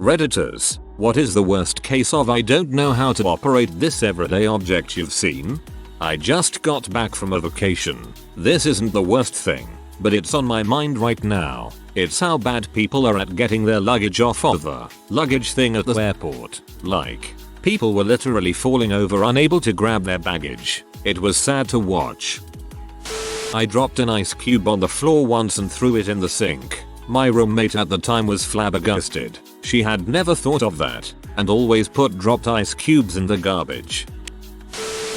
Redditors, what is the worst case of I don't know how to operate this everyday object you've seen? I just got back from a vacation. This isn't the worst thing, but it's on my mind right now. It's how bad people are at getting their luggage off of the luggage thing at the airport. Like, people were literally falling over unable to grab their baggage. It was sad to watch. I dropped an ice cube on the floor once and threw it in the sink. My roommate at the time was flabbergasted. She had never thought of that and always put dropped ice cubes in the garbage.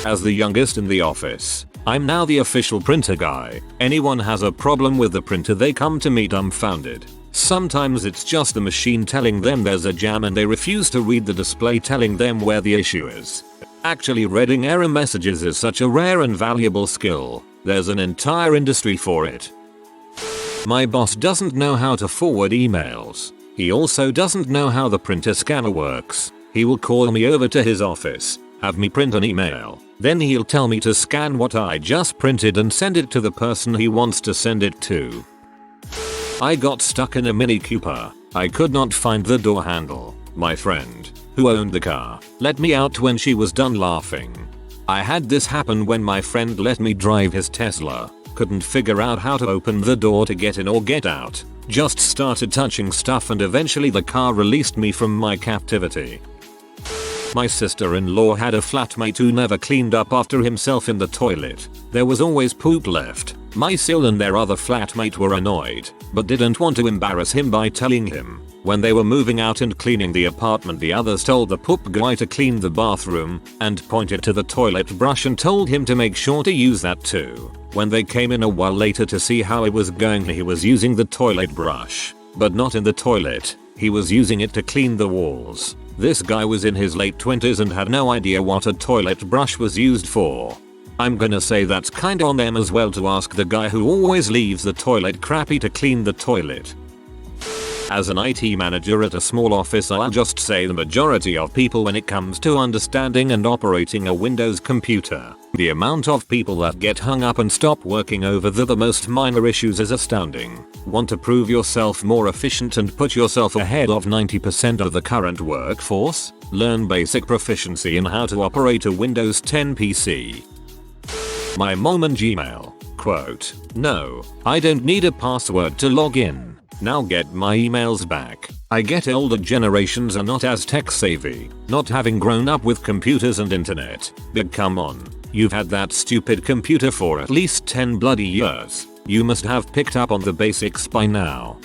As the youngest in the office, I'm now the official printer guy. Anyone has a problem with the printer, they come to me dumbfounded. Sometimes it's just the machine telling them there's a jam and they refuse to read the display telling them where the issue is. Actually, reading error messages is such a rare and valuable skill. There's an entire industry for it. My boss doesn't know how to forward emails. He also doesn't know how the printer scanner works. He will call me over to his office, have me print an email, then he'll tell me to scan what I just printed and send it to the person he wants to send it to. I got stuck in a Mini Cooper. I could not find the door handle. My friend, who owned the car, let me out when she was done laughing. I had this happen when my friend let me drive his Tesla. Couldn't figure out how to open the door to get in or get out. Just started touching stuff and eventually the car released me from my captivity. My sister-in-law had a flatmate who never cleaned up after himself in the toilet. There was always poop left. My sil and their other flatmate were annoyed, but didn't want to embarrass him by telling him. When they were moving out and cleaning the apartment, the others told the poop guy to clean the bathroom and pointed to the toilet brush and told him to make sure to use that too. When they came in a while later to see how it was going, he was using the toilet brush, but not in the toilet. He was using it to clean the walls. This guy was in his late 20s and had no idea what a toilet brush was used for. I'm gonna say that's kinda on them as well to ask the guy who always leaves the toilet crappy to clean the toilet. As an IT manager at a small office, I'll just say the majority of people when it comes to understanding and operating a Windows computer. The amount of people that get hung up and stop working over the most minor issues is astounding. Want to prove yourself more efficient and put yourself ahead of 90% of the current workforce? Learn basic proficiency in how to operate a Windows 10 PC. My mom and Gmail. Quote, "No, I don't need a password to log in. Now get my emails back." I get older generations are not as tech savvy, not having grown up with computers and internet. But come on, you've had that stupid computer for at least 10 bloody years. You must have picked up on the basics by now.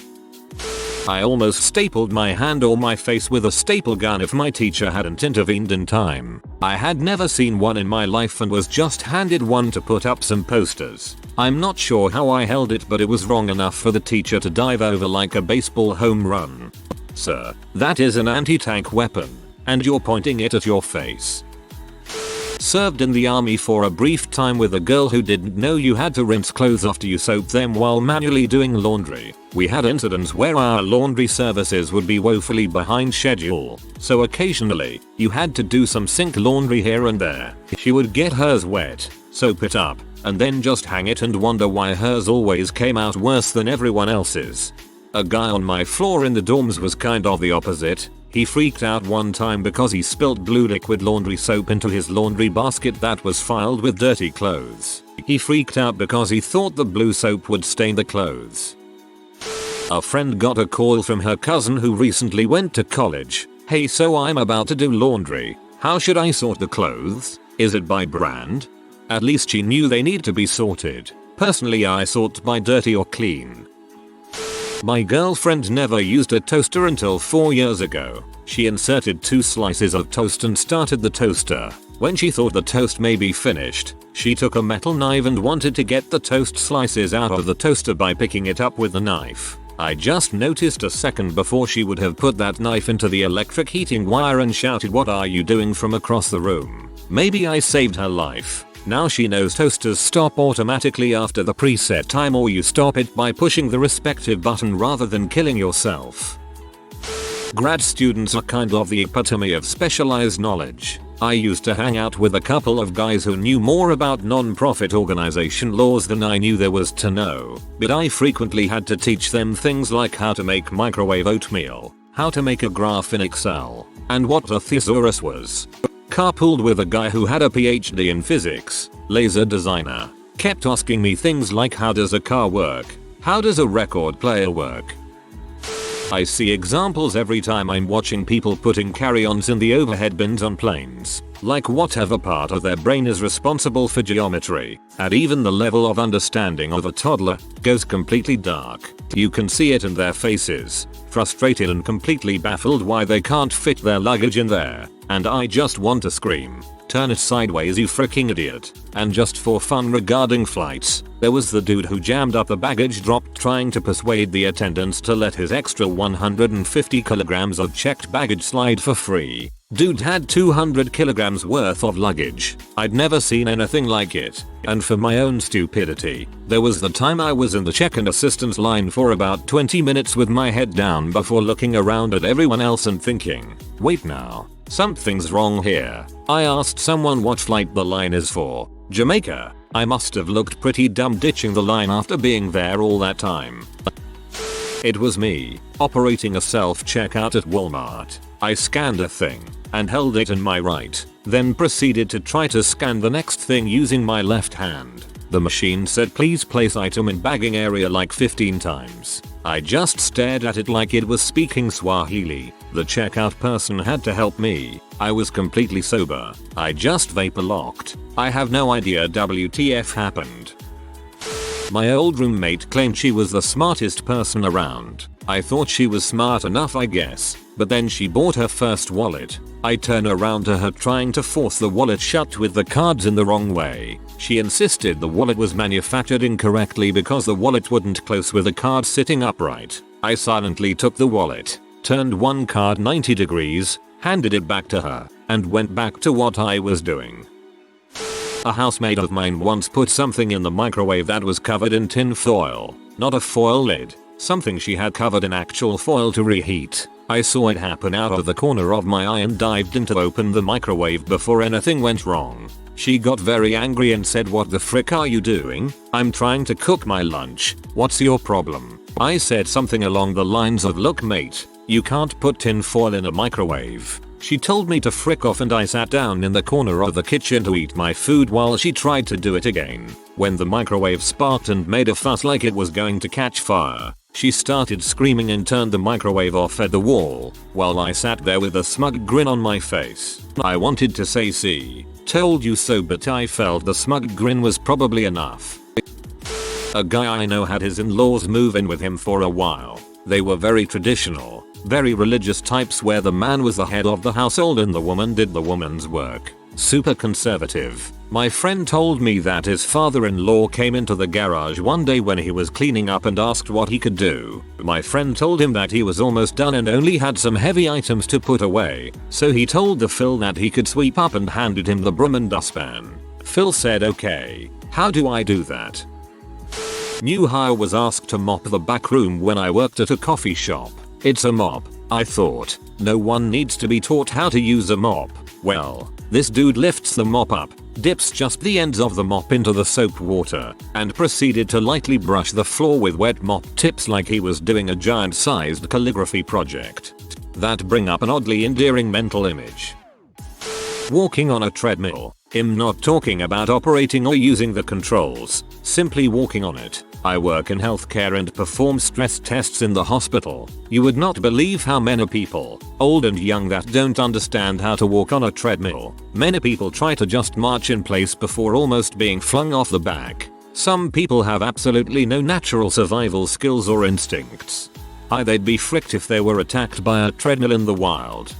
I almost stapled my hand or my face with a staple gun if my teacher hadn't intervened in time. I had never seen one in my life and was just handed one to put up some posters. I'm not sure how I held it, but it was wrong enough for the teacher to dive over like a baseball home run. Sir, that is an anti-tank weapon, and you're pointing it at your face. Served in the army for a brief time with a girl who didn't know you had to rinse clothes after you soaked them while manually doing laundry. We had incidents where our laundry services would be woefully behind schedule, so occasionally, you had to do some sink laundry here and there. She would get hers wet, soap it up, and then just hang it and wonder why hers always came out worse than everyone else's. A guy on my floor in the dorms was kind of the opposite. He freaked out one time because he spilled blue liquid laundry soap into his laundry basket that was filled with dirty clothes. He freaked out because he thought the blue soap would stain the clothes. A friend got a call from her cousin who recently went to college. "Hey, so I'm about to do laundry. How should I sort the clothes? Is it by brand?" At least she knew they need to be sorted. Personally, I sort by dirty or clean. My girlfriend never used a toaster until 4 years ago. She inserted 2 slices of toast and started the toaster. When she thought the toast may be finished, she took a metal knife and wanted to get the toast slices out of the toaster by picking it up with the knife. I just noticed a second before she would have put that knife into the electric heating wire and shouted, "What are you doing?" from across the room. Maybe I saved her life. Now she knows toasters stop automatically after the preset time, or you stop it by pushing the respective button rather than killing yourself. Grad students are kind of the epitome of specialized knowledge. I used to hang out with a couple of guys who knew more about non-profit organization laws than I knew there was to know, but I frequently had to teach them things like how to make microwave oatmeal, how to make a graph in Excel, and what a thesaurus was. Carpooled with a guy who had a PhD in physics, laser designer. Kept asking me things like how does a car work? How does a record player work? I see examples every time I'm watching people putting carry-ons in the overhead bins on planes. Like whatever part of their brain is responsible for geometry, and even the level of understanding of a toddler, goes completely dark. You can see it in their faces, frustrated and completely baffled why they can't fit their luggage in there, and I just want to scream. Turn it sideways, you freaking idiot. And just for fun regarding flights, there was the dude who jammed up the baggage drop trying to persuade the attendants to let his extra 150 kilograms of checked baggage slide for free. Dude had 200 kilograms worth of luggage. I'd never seen anything like it. And for my own stupidity, there was the time I was in the check-in assistance line for about 20 minutes with my head down before looking around at everyone else and thinking, wait now, something's wrong here. I asked someone what flight the line is for. Jamaica. I must have looked pretty dumb ditching the line after being there all that time. It was me, operating a self-checkout at Walmart. I scanned a thing, and held it in my right, then proceeded to try to scan the next thing using my left hand. The machine said please place item in bagging area like 15 times. I just stared at it like it was speaking Swahili. The checkout person had to help me. I was completely sober. I just vapor locked. I have no idea WTF happened. My old roommate claimed she was the smartest person around. I thought she was smart enough, I guess, but then she bought her first wallet. I turn around to her trying to force the wallet shut with the cards in the wrong way. She insisted the wallet was manufactured incorrectly because the wallet wouldn't close with the card sitting upright. I silently took the wallet, turned one card 90 degrees, handed it back to her, and went back to what I was doing. A housemate of mine once put something in the microwave that was covered in tin foil, not a foil lid, something she had covered in actual foil to reheat. I saw it happen out of the corner of my eye and dived in to open the microwave before anything went wrong. She got very angry and said, "What the frick are you doing? I'm trying to cook my lunch. What's your problem?" I said something along the lines of, "Look mate, you can't put tin foil in a microwave." She told me to frick off and I sat down in the corner of the kitchen to eat my food while she tried to do it again. When the microwave sparked and made a fuss like it was going to catch fire, she started screaming and turned the microwave off at the wall, while I sat there with a smug grin on my face. I wanted to say "see, told you so," but I felt the smug grin was probably enough. A guy I know had his in-laws move in with him for a while. They were very traditional, very religious types where the man was the head of the household and the woman did the woman's work. Super conservative. My friend told me that his father-in-law came into the garage one day when he was cleaning up and asked what he could do. My friend told him that he was almost done and only had some heavy items to put away, so he told the Phil that he could sweep up and handed him the broom and dustpan. Phil said, "Okay, how do I do that?" New hire was asked to mop the back room when I worked at a coffee shop. It's a mop, I thought. No one needs to be taught how to use a mop. Well, this dude lifts the mop up, dips just the ends of the mop into the soap water, and proceeded to lightly brush the floor with wet mop tips like he was doing a giant-sized calligraphy project. That bring up an oddly endearing mental image. Walking on a treadmill. I'm not talking about operating or using the controls, simply walking on it. I work in healthcare and perform stress tests in the hospital. You would not believe how many people, old and young, that don't understand how to walk on a treadmill. Many people try to just march in place before almost being flung off the back. Some people have absolutely no natural survival skills or instincts. They'd be fricked if they were attacked by a treadmill in the wild.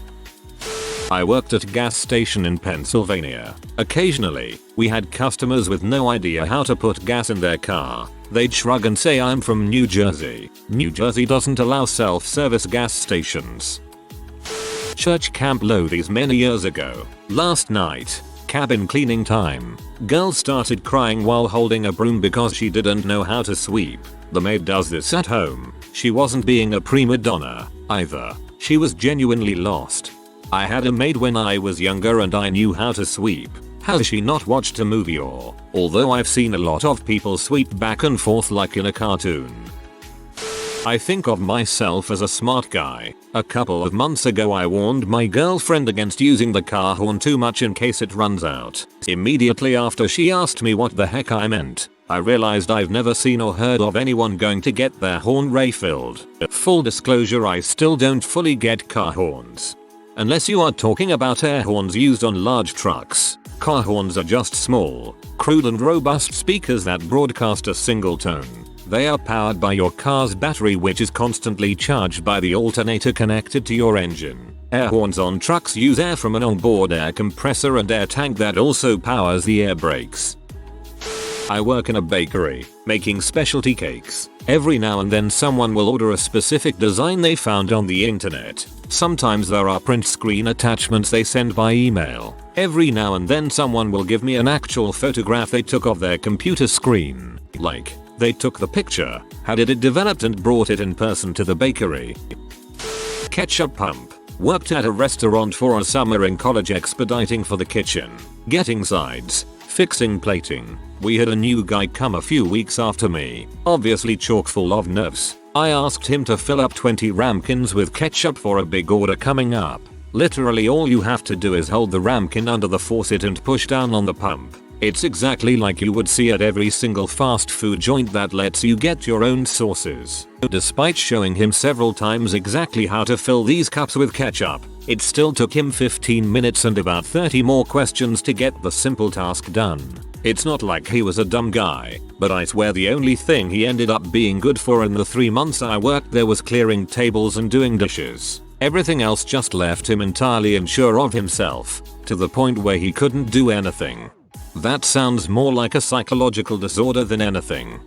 I worked at a gas station in Pennsylvania. Occasionally, we had customers with no idea how to put gas in their car. They'd shrug and say, "I'm from New Jersey. New Jersey doesn't allow self-service gas stations." Church Camp Lothies many years ago. Last night, cabin cleaning time. Girl started crying while holding a broom because she didn't know how to sweep. The maid does this at home. She wasn't being a prima donna either. She was genuinely lost. I had a maid when I was younger and I knew how to sweep. Has she not watched a movie or? Although I've seen a lot of people sweep back and forth like in a cartoon. I think of myself as a smart guy. A couple of months ago I warned my girlfriend against using the car horn too much in case it runs out. Immediately after she asked me what the heck I meant, I realized I've never seen or heard of anyone going to get their horn refilled. Full disclosure, I still don't fully get car horns. Unless you are talking about air horns used on large trucks. Car horns are just small, crude and robust speakers that broadcast a single tone. They are powered by your car's battery, which is constantly charged by the alternator connected to your engine. Air horns on trucks use air from an onboard air compressor and air tank that also powers the air brakes. I work in a bakery, making specialty cakes. Every now and then someone will order a specific design they found on the internet. Sometimes there are print screen attachments they send by email. Every now and then someone will give me an actual photograph they took of their computer screen. Like, they took the picture, had it developed and brought it in person to the bakery. Ketchup pump. Worked at a restaurant for a summer in college, expediting for the kitchen, getting sides, fixing plating. We had a new guy come a few weeks after me, obviously chock full of nerves. I asked him to fill up 20 ramekins with ketchup for a big order coming up. Literally all you have to do is hold the ramekin under the faucet and push down on the pump. It's exactly like you would see at every single fast food joint that lets you get your own sauces. Despite showing him several times exactly how to fill these cups with ketchup, it still took him 15 minutes and about 30 more questions to get the simple task done. It's not like he was a dumb guy, but I swear the only thing he ended up being good for in the 3 months I worked there was clearing tables and doing dishes. Everything else just left him entirely unsure of himself, to the point where he couldn't do anything. That sounds more like a psychological disorder than anything.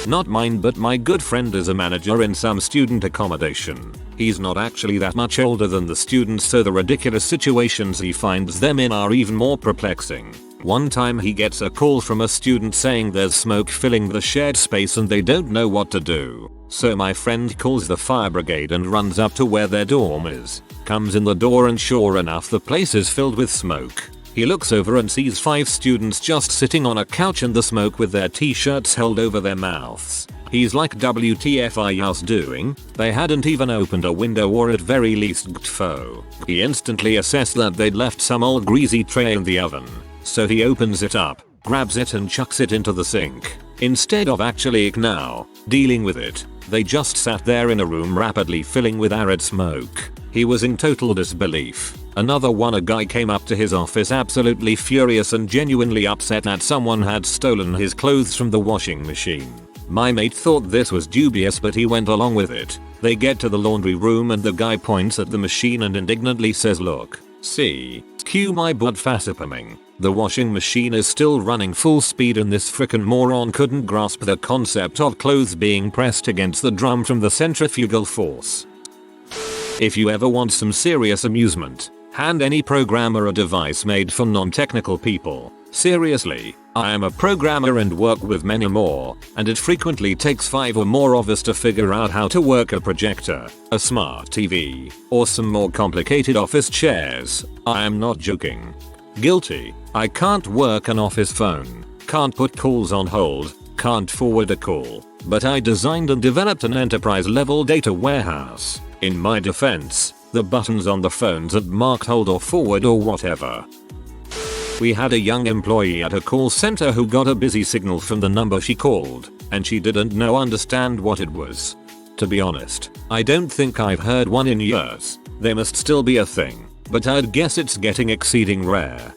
Not mine, but my good friend is a manager in some student accommodation. He's not actually that much older than the students, so the ridiculous situations he finds them in are even more perplexing. One time he gets a call from a student saying there's smoke filling the shared space and they don't know what to do. So my friend calls the fire brigade and runs up to where their dorm is. Comes in the door and sure enough the place is filled with smoke. He looks over and sees 5 students just sitting on a couch in the smoke with their t-shirts held over their mouths. He's like, WTF are y'all doing? They hadn't even opened a window or at very least gtfo. He instantly assessed that they'd left some old greasy tray in the oven. So he opens it up, grabs it and chucks it into the sink. Instead of actually dealing with it, they just sat there in a room rapidly filling with arid smoke. He was in total disbelief. Another one, a guy came up to his office absolutely furious and genuinely upset that someone had stolen his clothes from the washing machine. My mate thought this was dubious but he went along with it. They get to the laundry room and the guy points at the machine and indignantly says, "Look, see, cue my blood fascipaming. The washing machine is still running full speed and this frickin' moron couldn't grasp the concept of clothes being pressed against the drum from the centrifugal force." If you ever want some serious amusement, hand any programmer a device made for non-technical people. Seriously, I am a programmer and work with many more, and it frequently takes 5 or more of us to figure out how to work a projector, a smart TV, or some more complicated office chairs. I am not joking. Guilty. I can't work an office phone, can't put calls on hold, can't forward a call, but I designed and developed an enterprise level data warehouse. In my defense, the buttons on the phones had marked hold or forward or whatever. We had a young employee at a call center who got a busy signal from the number she called, and she didn't understand what it was. To be honest, I don't think I've heard one in years. They must still be a thing, but I'd guess it's getting exceeding rare.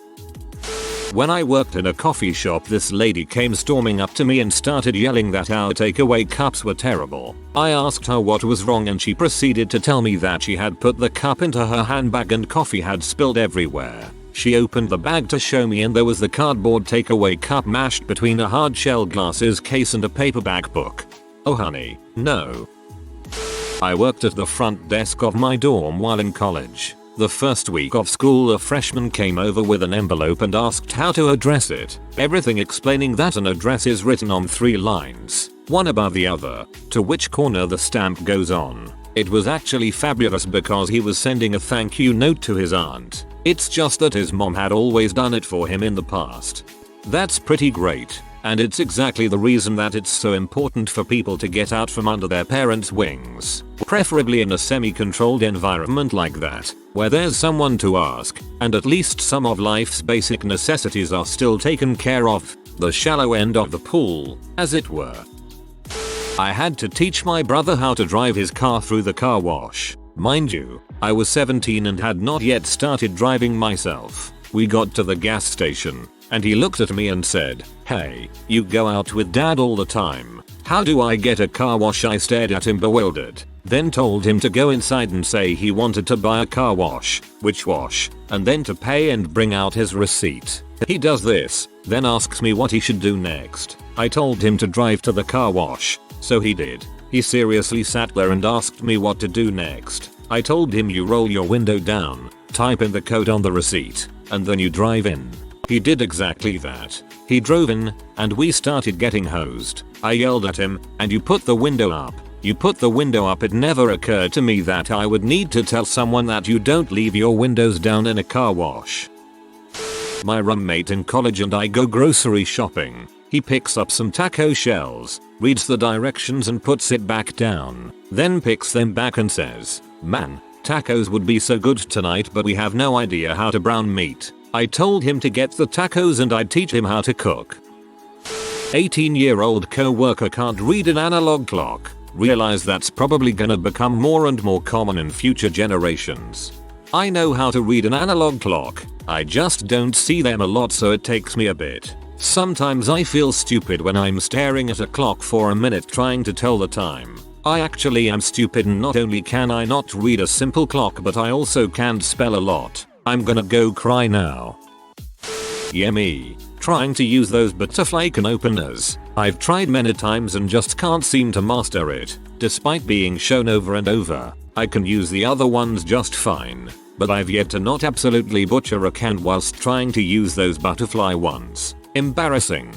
When I worked in a coffee shop, this lady came storming up to me and started yelling that our takeaway cups were terrible. I asked her what was wrong and she proceeded to tell me that she had put the cup into her handbag and coffee had spilled everywhere. She opened the bag to show me and there was the cardboard takeaway cup mashed between a hard shell glasses case and a paperback book. Oh honey, no. I worked at the front desk of my dorm while in college. The first week of school, a freshman came over with an envelope and asked how to address it, everything explaining that an address is written on 3 lines, one above the other, to which corner the stamp goes on. It was actually fabulous because he was sending a thank you note to his aunt. It's just that his mom had always done it for him in the past. That's pretty great. and it's exactly the reason that it's so important for people to get out from under their parents' wings, preferably in a semi-controlled environment like that, where there's someone to ask, and at least some of life's basic necessities are still taken care of, the shallow end of the pool, as it were. I had to teach my brother how to drive his car through the car wash. Mind you, I was 17 and had not yet started driving myself. We got to the gas station, and he looked at me and said, "Hey, you go out with dad all the time. How do I get a car wash?" I stared at him bewildered, then told him to go inside and say he wanted to buy a car wash, which wash, and then to pay and bring out his receipt. He does this, then asks me what he should do next. I told him to drive to the car wash, so he did. He seriously sat there and asked me what to do next. I told him you roll your window down, type in the code on the receipt, and then you drive in. He did exactly that. He drove in, and we started getting hosed. I yelled at him, "And you put the window up. You put the window up." It never occurred to me that I would need to tell someone that you don't leave your windows down in a car wash. My roommate in college and I go grocery shopping. He picks up some taco shells, reads the directions and puts it back down, then picks them back and says, "Man, tacos would be so good tonight, but we have no idea how to brown meat." I told him to get the tacos and I'd teach him how to cook. 18-year-old co-worker can't read an analog clock. Realize that's probably gonna become more and more common in future generations. I know how to read an analog clock, I just don't see them a lot, so it takes me a bit. Sometimes I feel stupid when I'm staring at a clock for a minute trying to tell the time. I actually am stupid, and not only can I not read a simple clock, but I also can't spell a lot. I'm gonna go cry now. Yeah, me. Trying to use those butterfly can openers. I've tried many times and just can't seem to master it. Despite being shown over and over, I can use the other ones just fine. But I've yet to not absolutely butcher a can whilst trying to use those butterfly ones. Embarrassing.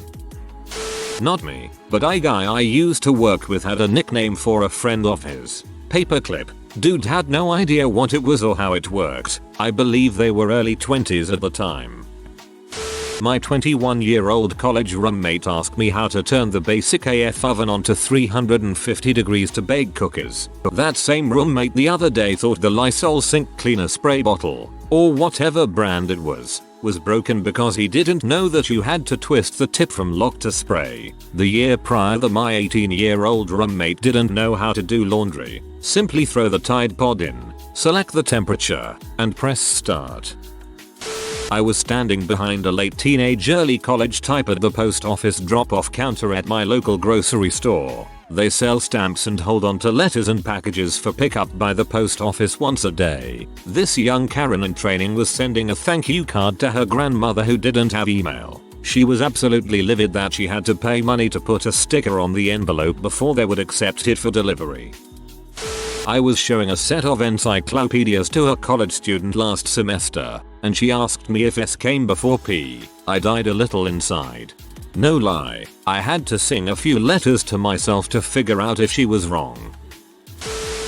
Not me, but a guy I used to work with had a nickname for a friend of his. Paperclip. Dude had no idea what it was or how it worked. I believe they were early 20s at the time. My 21-year-old college roommate asked me how to turn the basic AF oven on to 350 degrees to bake cookies. That same roommate the other day thought the Lysol sink cleaner spray bottle, or whatever brand it was broken because he didn't know that you had to twist the tip from lock to spray. The year prior, my 18-year-old roommate didn't know how to do laundry. Simply throw the Tide Pod in, select the temperature, and press start. I was standing behind a late teenage early college type at the post office drop-off counter at my local grocery store. They sell stamps and hold on to letters and packages for pickup by the post office once a day. This young Karen in training was sending a thank you card to her grandmother who didn't have email. She was absolutely livid that she had to pay money to put a sticker on the envelope before they would accept it for delivery. I was showing a set of encyclopedias to a college student last semester, and she asked me if S came before P. I died a little inside. No lie, I had to sing a few letters to myself to figure out if she was wrong.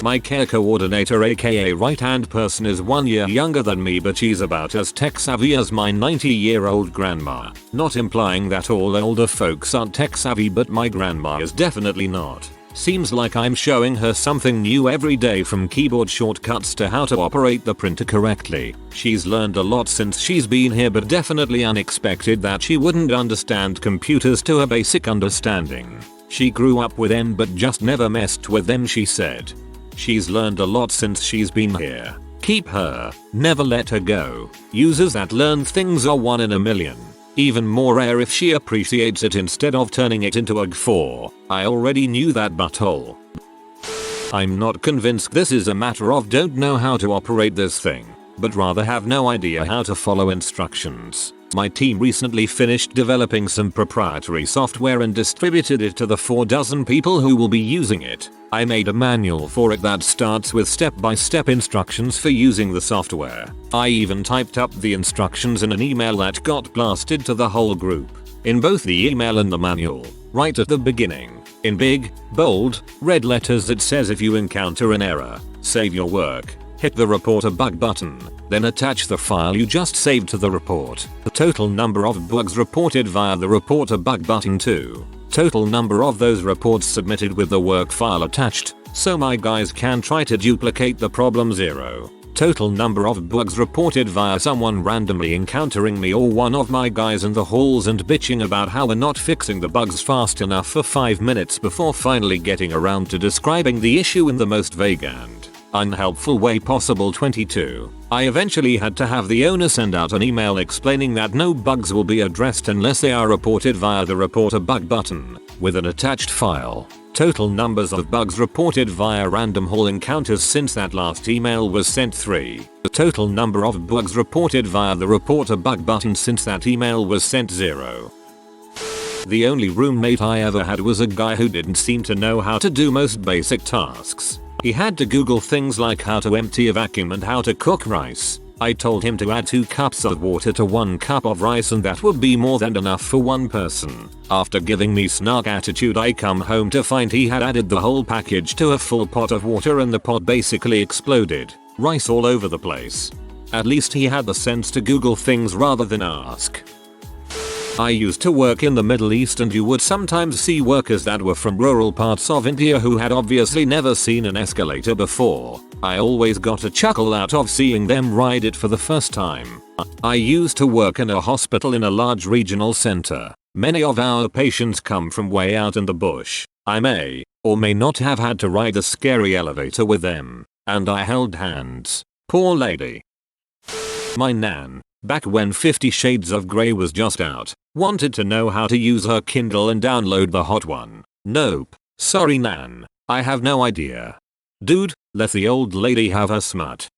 My care coordinator, aka right hand person, is 1 year younger than me, but she's about as tech savvy as my 90-year-old grandma. Not implying that all older folks aren't tech savvy, but my grandma is definitely not. Seems like I'm showing her something new every day, from keyboard shortcuts to how to operate the printer correctly. She's learned a lot since she's been here, but definitely unexpected that she wouldn't understand computers to a basic understanding. She grew up with them but just never messed with them, she said. She's learned a lot since she's been here. Keep her, never let her go. Users that learn things are 1 in a million. Even more rare if she appreciates it instead of turning it into a g4. I already knew that butthole. I'm not convinced this is a matter of don't know how to operate this thing, but rather have no idea how to follow instructions. My team recently finished developing some proprietary software and distributed it to the 4 dozen people who will be using it. I made a manual for it that starts with step-by-step instructions for using the software. I even typed up the instructions in an email that got blasted to the whole group. In both the email and the manual, right at the beginning, in big, bold, red letters, it says if you encounter an error, save your work, Hit the report a bug button, then attach the file you just saved to the report. The total number of bugs reported via the report a bug button 2. Total number of those reports submitted with the work file attached, so my guys can try to duplicate the problem 0. Total number of bugs reported via someone randomly encountering me or one of my guys in the halls and bitching about how we're not fixing the bugs fast enough for 5 minutes before finally getting around to describing the issue in the most vague and unhelpful way possible. 22. I eventually had to have the owner send out an email explaining that no bugs will be addressed unless they are reported via the report a bug button, with an attached file. Total numbers of bugs reported via random hall encounters since that last email was sent 3. The total number of bugs reported via the report a bug button since that email was sent 0. The only roommate I ever had was a guy who didn't seem to know how to do most basic tasks. He had to Google things like how to empty a vacuum and how to cook rice. I told him to add 2 cups of water to 1 cup of rice and that would be more than enough for one person. After giving me snark attitude, I come home to find he had added the whole package to a full pot of water and the pot basically exploded. Rice all over the place. At least he had the sense to Google things rather than ask. I used to work in the Middle East and you would sometimes see workers that were from rural parts of India who had obviously never seen an escalator before. I always got a chuckle out of seeing them ride it for the first time. I used to work in a hospital in a large regional center. Many of our patients come from way out in the bush. I may or may not have had to ride the scary elevator with them, and I held hands. Poor lady. My nan, back when 50 Shades of Grey was just out, wanted to know how to use her Kindle and download the hot one. Nope. Sorry nan. I have no idea. Dude, let the old lady have her smut.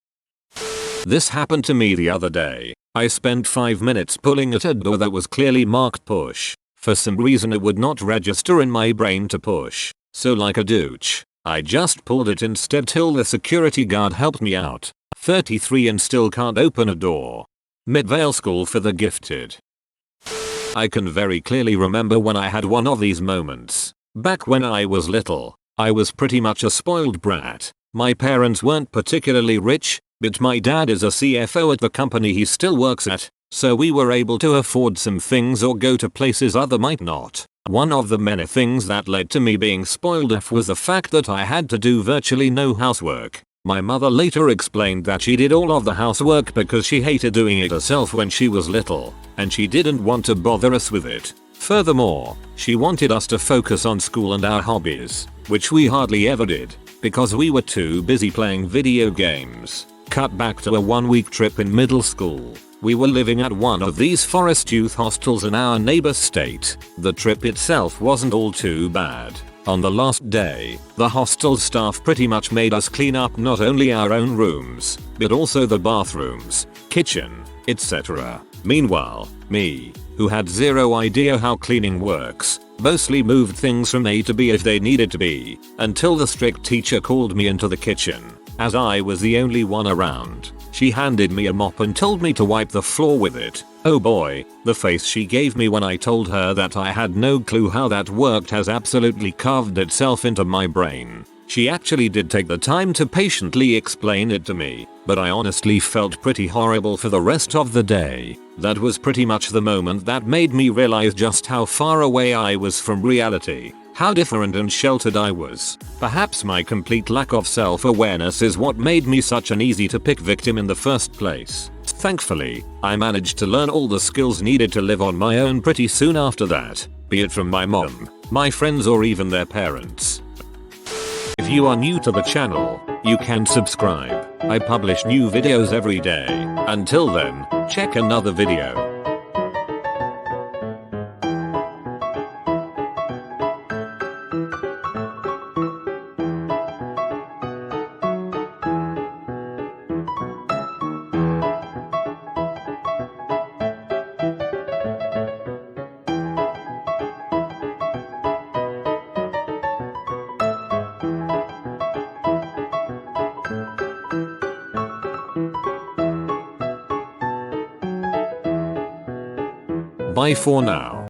This happened to me the other day. I spent 5 minutes pulling at a door that was clearly marked push. For some reason it would not register in my brain to push. So like a douche, I just pulled it instead till the security guard helped me out. 33 and still can't open a door. Midvale School for the Gifted. I can very clearly remember when I had one of these moments. Back when I was little, I was pretty much a spoiled brat. My parents weren't particularly rich, but my dad is a CFO at the company he still works at, so we were able to afford some things or go to places other might not. One of the many things that led to me being spoiled was the fact that I had to do virtually no housework. My mother later explained that she did all of the housework because she hated doing it herself when she was little, and she didn't want to bother us with it. Furthermore, she wanted us to focus on school and our hobbies, which we hardly ever did, because we were too busy playing video games. Cut back to a 1-week trip in middle school. We were living at one of these forest youth hostels in our neighbor state. The trip itself wasn't all too bad. On the last day, the hostel staff pretty much made us clean up not only our own rooms, but also the bathrooms, kitchen, etc. Meanwhile, me, who had zero idea how cleaning works, mostly moved things from A to B if they needed to be, until the strict teacher called me into the kitchen. As I was the only one around, she handed me a mop and told me to wipe the floor with it. Oh boy, the face she gave me when I told her that I had no clue how that worked has absolutely carved itself into my brain. She actually did take the time to patiently explain it to me, but I honestly felt pretty horrible for the rest of the day. That was pretty much the moment that made me realize just how far away I was from reality. How different and sheltered I was. Perhaps my complete lack of self-awareness is what made me such an easy-to-pick victim in the first place. Thankfully, I managed to learn all the skills needed to live on my own pretty soon after that, be it from my mom, my friends or even their parents. If you are new to the channel, you can subscribe. I publish new videos every day. Until then, check another video. Bye for now.